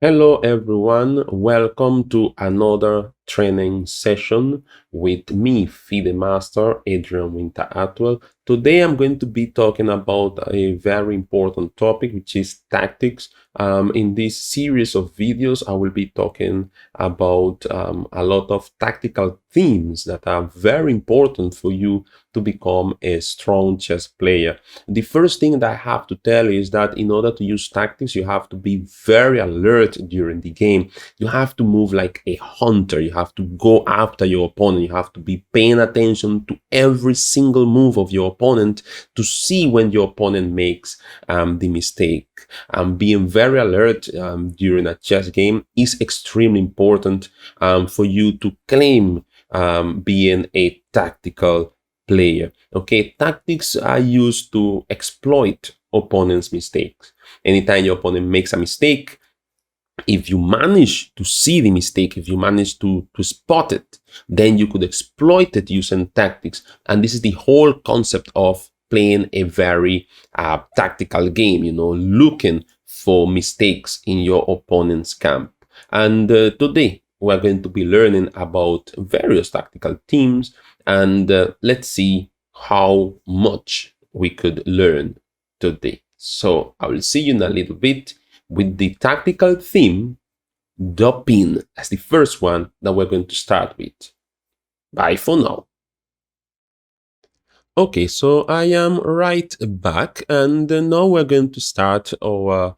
Hello everyone, welcome to another training session with me, FIDE Master Adrian with Atwell. Today I'm going to be talking about a very important topic, which is tactics. In this series of videos, I will be talking about a lot of tactical themes that are very important for you to become a strong chess player. The first thing that I have to tell is that in order to use tactics, you have to be very alert during the game. You have to move like a hunter. You have to go after your opponent. You have to be paying attention to every single move of your opponent to see when your opponent makes the mistake. Being very alert during a chess game is extremely important for you to claim being a tactical player. Okay, tactics are used to exploit opponent's mistakes. Anytime your opponent makes a mistake, if you manage to see the mistake, if you manage to spot it, then you could exploit it using tactics. And this is the whole concept of playing a very tactical game, looking for mistakes in your opponent's camp. And today we're going to be learning about various tactical themes, and let's see how much we could learn today. So I will see you in a little bit with the tactical theme, the pin, as the first one that we're going to start with. Bye for now. Okay, so I am right back, and now we're going to start our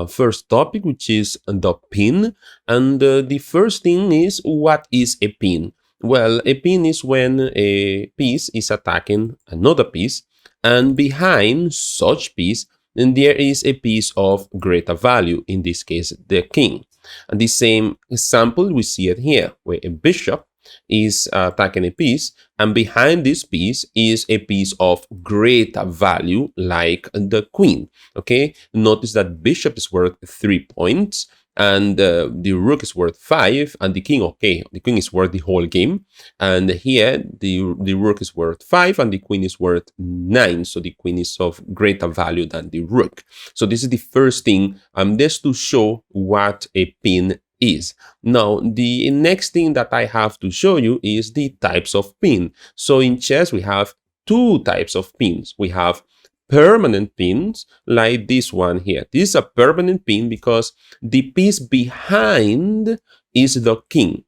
first topic, which is the pin. And the first thing is, what is a pin? Well, a pin is when a piece is attacking another piece, and behind such piece, then there is a piece of greater value, in this case, the king. And the same example, we see it here, where a bishop is attacking a piece, and behind this piece is a piece of greater value, like the queen. Okay, notice that bishop is worth 3 points, and the rook is worth 5, and the king, okay, the king is worth the whole game. And here the rook is worth 5 and the queen is worth 9, so the queen is of greater value than the rook. So this is the first thing, just to show what a pin is. Now, the next thing that I have to show you is the types of pin. So in chess, we have two types of pins. We have permanent pins, like this one here. This is a permanent pin because the piece behind is the king.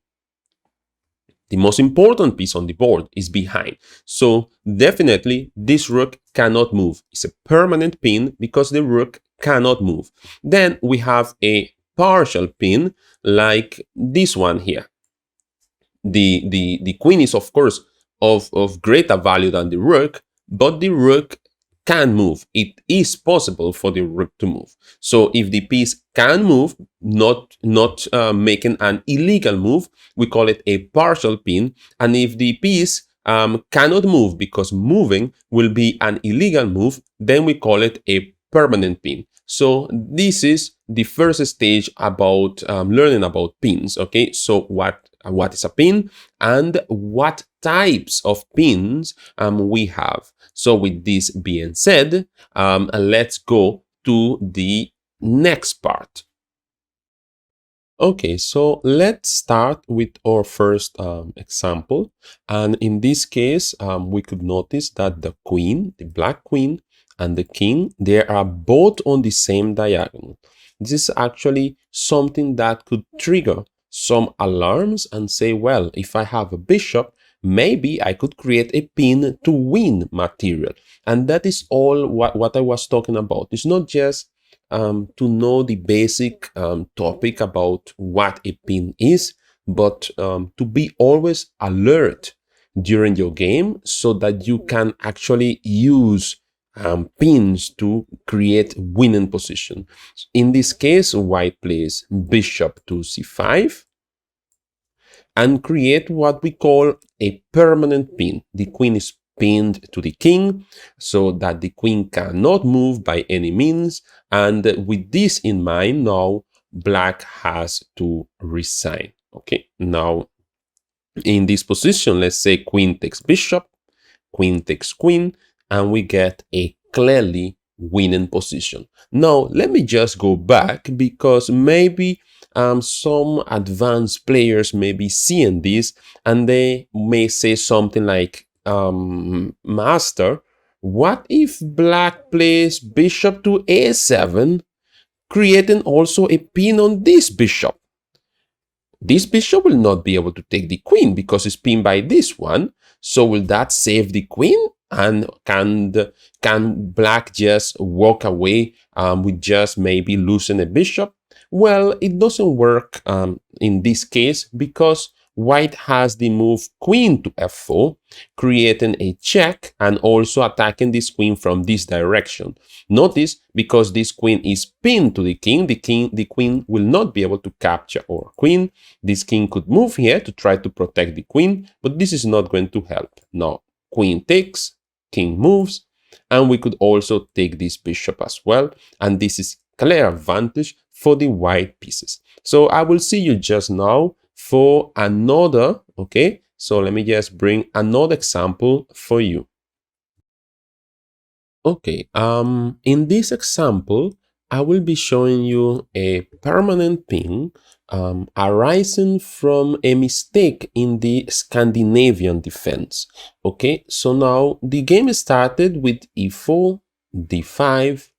The most important piece on the board is behind. So definitely this rook cannot move. It's a permanent pin because the rook cannot move. Then we have a partial pin, like this one here. The queen is, of course, of greater value than the rook, but the rook can move. It is possible for the rook to move. So if the piece can move, not making an illegal move, we call it a partial pin. And if the piece cannot move because moving will be an illegal move, then we call it a permanent pin. So this is the first stage about learning about pins. Okay, so what is a pin and what types of pins we have. So with this being said, let's go to the next part. Okay, so let's start with our first example. And in this case, we could notice that the queen, the black queen, and the king, they are both on the same diagonal. This is actually something that could trigger some alarms and say, well, if I have a bishop, maybe I could create a pin to win material. And that is all what I was talking about. It's not just to know the basic topic about what a pin is, but to be always alert during your game so that you can actually use pins to create winning position. In this case, white plays bishop to c5 and create what we call a permanent pin. The queen is pinned to the king so that the queen cannot move by any means. And with this in mind, now black has to resign. Okay, now in this position, let's say queen takes bishop, queen takes queen, and we get a clearly winning position. Now, let me just go back because maybe some advanced players may be seeing this and they may say something like, Master, what if black plays bishop to a7, creating also a pin on this bishop? This bishop will not be able to take the queen because it's pinned by this one. So will that save the queen? And can black just walk away with just maybe losing a bishop? Well, it doesn't work in this case because white has the move queen to f4, creating a check and also attacking this queen from this direction. Notice, because this queen is pinned to the queen will not be able to capture our queen. This king could move here to try to protect the queen, but this is not going to help. Now, queen takes, king moves, and we could also take this bishop as well, and this is clear advantage for the white pieces. So I will see you just now for another, okay? So let me just bring another example for you. Okay, in this example, I will be showing you a permanent pin arising from a mistake in the Scandinavian defense. Okay, so now the game started with e4, d5,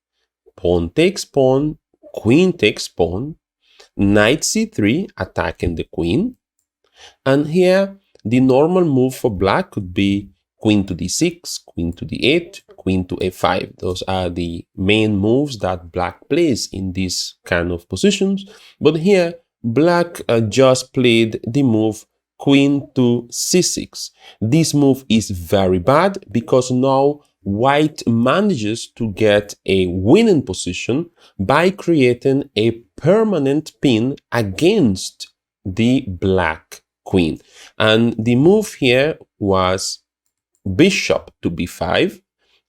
pawn takes pawn, queen takes pawn, knight c3 attacking the queen, and here the normal move for black could be queen to d6, queen to d8, queen to a5. Those are the main moves that black plays in these kind of positions. But here, black just played the move queen to c6. This move is very bad because now white manages to get a winning position by creating a permanent pin against the black queen. And the move here was bishop to b5,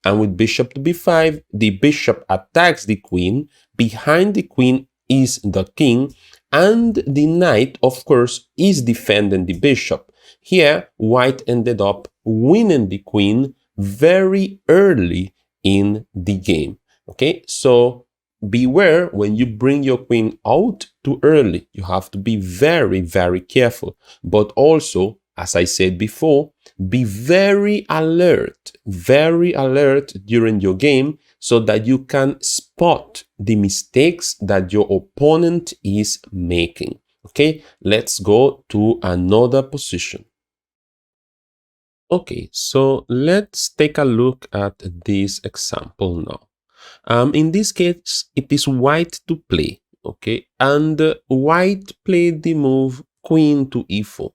and with bishop to b5, the bishop attacks the queen. Behind the queen is the king, and the knight, of course, is defending the bishop. Here, white ended up winning the queen very early in the game. Okay, so beware when you bring your queen out too early. You have to be very, very careful. But also, as I said before, be very alert during your game so that you can spot the mistakes that your opponent is making. Okay, let's go to another position. Okay, so let's take a look at this example now. In this case, it is white to play, okay? And white played the move queen to e4,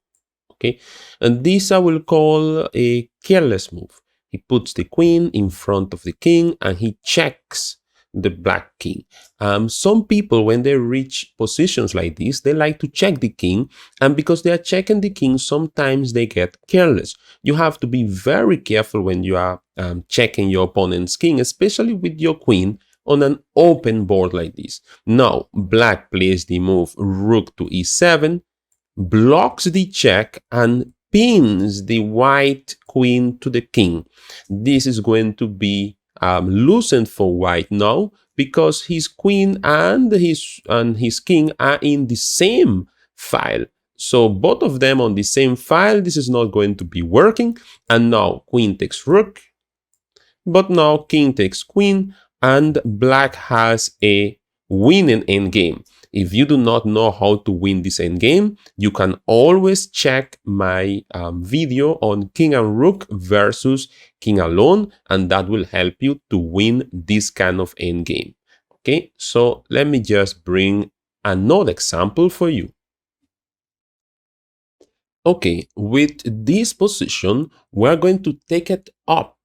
okay? And this I will call a careless move. He puts the queen in front of the king and he checks the black king. Some people, when they reach positions like this, they like to check the king, and because they are checking the king, sometimes they get careless. You have to be very careful when you are checking your opponent's king, especially with your queen on an open board like this. Now, black plays the move rook to e7, blocks the check, and pins the white queen to the king. This is going to be loosened for white now because his queen and his king are in the same file. So both of them on the same file, this is not going to be working. And now queen takes rook, but now king takes queen, and black has a winning endgame. If you do not know how to win this endgame, you can always check my video on king and rook versus king alone, and that will help you to win this kind of endgame. Okay, so let me just bring another example for you. Okay, with this position, we're going to take it up,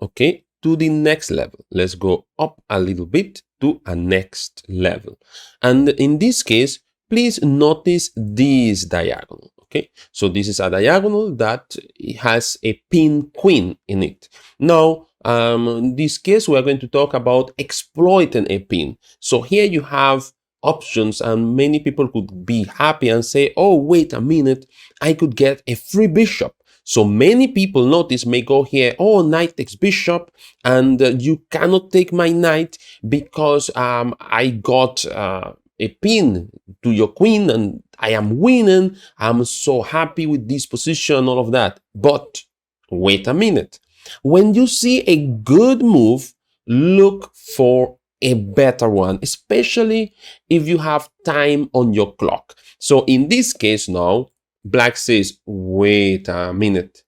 okay, to the next level. Let's go up a little bit to a next level. And in this case, please notice this diagonal, okay? So this is a diagonal that has a pin queen in it. Now, in this case, we're going to talk about exploiting a pin. So here you have options, and many people could be happy and say, oh, wait a minute, I could get a free bishop. So many people notice may go here, oh, knight takes bishop, and you cannot take my knight because I got a a pin to your queen and I am winning. I'm so happy with this position, all of that. But wait a minute. When you see a good move, look for a better one, especially if you have time on your clock. So in this case now, Black says, wait a minute.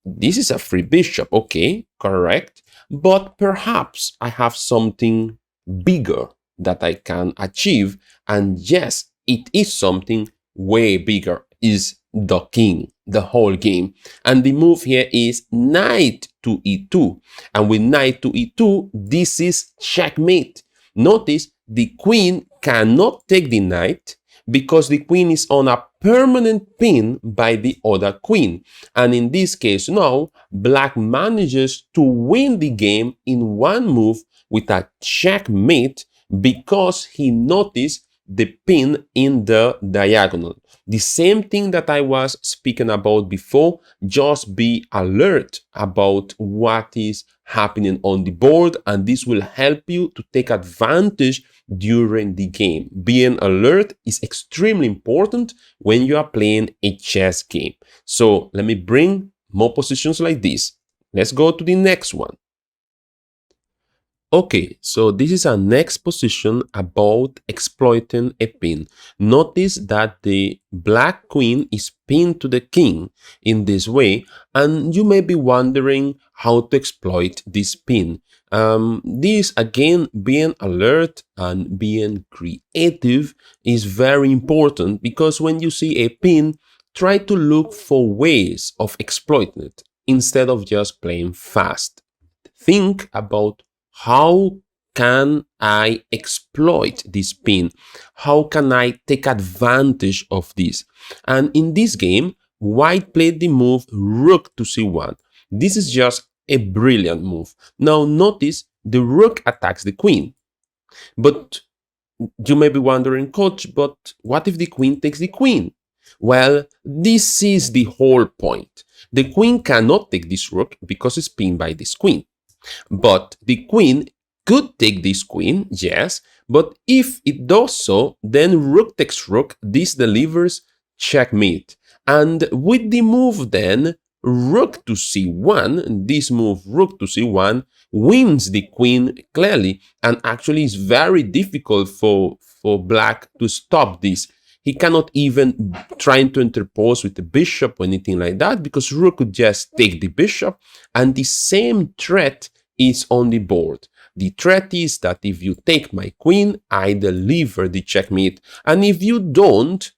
This is a free bishop, okay, correct. But perhaps I have something bigger that I can achieve. And yes, it is something way bigger, is the king, the whole game. And the move here is knight to e2. And with knight to e2, this is checkmate. Notice the queen cannot take the knight because the queen is on a permanent pin by the other queen. And in this case now, Black manages to win the game in one move with a checkmate because he noticed the pin in the diagonal. The same thing that I was speaking about before, just be alert about what is happening on the board, and this will help you to take advantage during the game. Being alert is extremely important when you are playing a chess game. So let me bring more positions like this. Let's go to the next one. Okay, so this is our next position about exploiting a pin. Notice that the black queen is pinned to the king in this way, and you may be wondering how to exploit this pin. This, again, being alert and being creative is very important, because when you see a pin, try to look for ways of exploiting it instead of just playing fast. Think about, how can I exploit this pin? How can I take advantage of this? And in this game, white played the move rook to c1. This is just a brilliant move. Now notice the rook attacks the queen. But you may be wondering, coach, but what if the queen takes the queen? Well, this is the whole point. The queen cannot take this rook because it's pinned by this queen. But the queen could take this queen, yes, but if it does so, then rook takes rook, this delivers checkmate. And with the move then, rook to c1, this move rook to c1, wins the queen clearly, and actually is very difficult for black to stop this. He cannot even try to interpose with the bishop or anything like that, because rook could just take the bishop, and the same threat is on the board. The threat is that if you take my queen, I deliver the checkmate, and if you don't,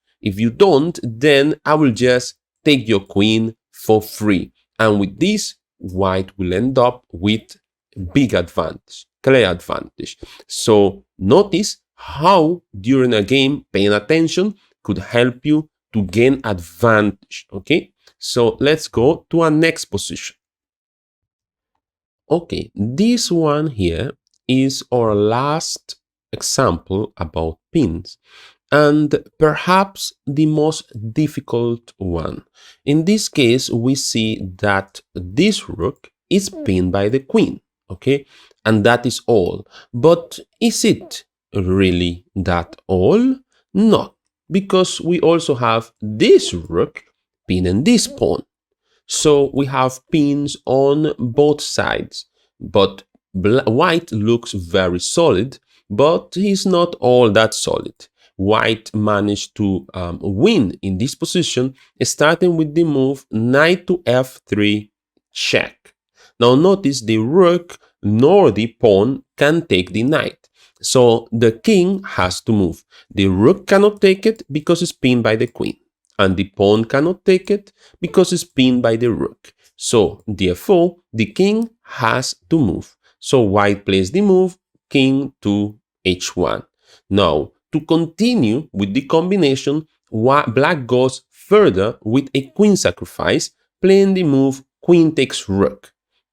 then I will just take your queen for free. And with this, white will end up with big advantage, clear advantage. So notice how during a game paying attention could help you to gain advantage. Okay, so let's go to our next position. Okay, this one here is our last example about pins, and perhaps the most difficult one. In this case, we see that this rook is pinned by the queen, okay? And that is all. But is it really that all? No, because we also have this rook pinning this pawn. So we have pins on both sides, but white looks very solid, but he's not all that solid. White managed to win in this position, starting with the move knight to f3 check. Now notice the rook nor the pawn can take the knight. So the king has to move. The rook cannot take it because it's pinned by the queen, and the pawn cannot take it because it's pinned by the rook. So therefore, the king has to move. So white plays the move king to h1. Now, to continue with the combination, black goes further with a queen sacrifice, playing the move queen takes rook,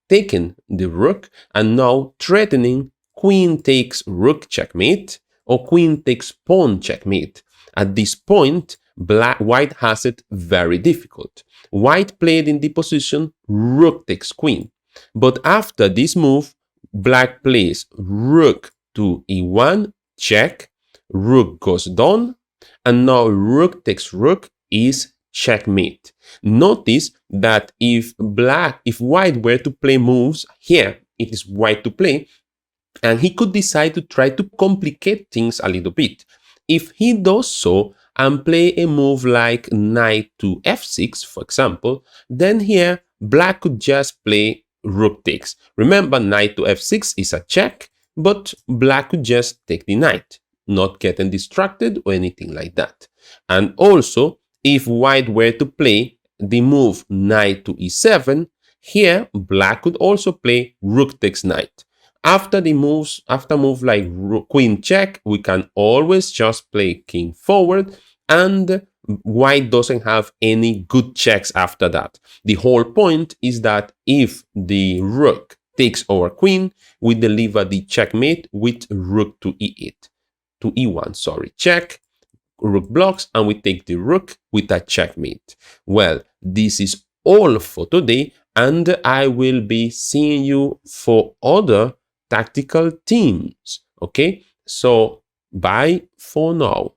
taking the rook and now threatening queen takes rook checkmate or queen takes pawn checkmate. At this point, white has it very difficult. White played in the position rook takes queen. But after this move, black plays rook to e1 check, rook goes down, and now rook takes rook is checkmate. Notice that if white were to play moves here, it is white to play, and he could decide to try to complicate things a little bit. If he does so and play a move like knight to f6, for example, then here black could just play rook takes. Remember, knight to f6 is a check, but black could just take the knight, not getting distracted or anything like that. And also, if white were to play the move knight to e7, here black could also play rook takes knight. After move like queen check, we can always just play king forward, and white doesn't have any good checks after that. The whole point is that if the rook takes our queen, we deliver the checkmate with rook to e8, to e1, sorry, check, rook blocks, and we take the rook with a checkmate. Well, this is all for today, and I will be seeing you for other tactical themes. Okay, so bye for now.